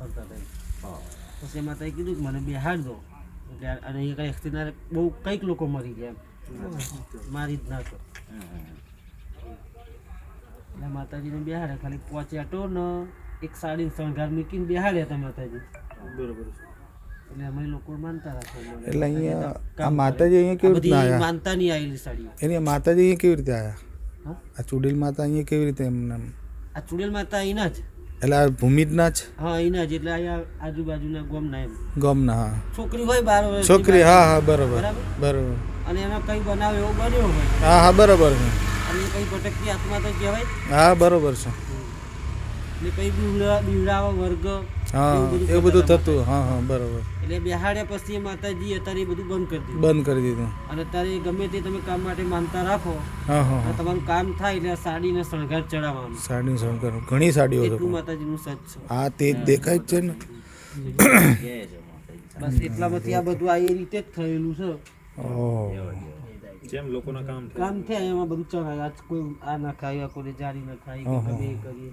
કરતા હતા. પછી માતાએ કીધું કે મને બેહાડ દો એટલે અને એ કંઈ એક્સિડન્ટ બહુ કંઈક લોકો મરી ગયા મારી જ નાખો એટલે માતાજીને બેહાડ્યા ખાલી પહોંચ્યા ને એક સાડી શણગાર મૂકીને બેહાડ્યા હતા માતાજી. બરોબર. એટલે અમે લોકો માનતા રાખો એટલે અહીંયા આ માતાજી અહીંયા કેવી રીતે આવ્યા? માનતા નહીં આવેલી સાડીઓ એની માતાજી અહીંયા કેવી રીતે આવ્યા? આ ચુડેલ માતા અહીંયા કેવી રીતે એમને? આ ચુડેલ માતા અહીંના જ એટલે આ ભૂમિજના જ? હા અહીંના જ એટલે અહીંયા આજુબાજુના ગોમના એમ ગોમના. હા છોકરી હોય 12 વર્ષ છોકરી. હા હા બરોબર બરોબર. અને એનો કંઈ બનાવ એવો બન્યો હોય. હા હા બરોબર છે. અને કંઈ ભટકતી આત્મા તો કહેવાય. હા બરોબર છે. ને કંઈ બીવડાવા વર્ગ હા એવું બધું થતું. હા હા બરોબર. એટલે બેહાડ્યા પછી માતાજી અત્યારે એ બધું બંધ કરી દીધું. બંધ કરી દીધું. અને અત્યારે ગમે તે તમે કામ માટે માનતા રાખો. હા હા અને તમારું કામ થાય એટલે સાડીને શણગાર ચડાવવાનું. સાડી શણગાર ઘણી સાડીઓ છે. એટલું માતાજીનું સચ છે. હા તે જ દેખાય જ છે ને. બસ એટલામાંથી આ બધું આ એ રીતે જ થયેલું છે. ઓહ જેમ લોકોના કામ થાય એમાં બધું ચડાય. આજ કોઈ આ ના ખાય કોઈ જારી ના ખાય કે ગમે એ કરીએ.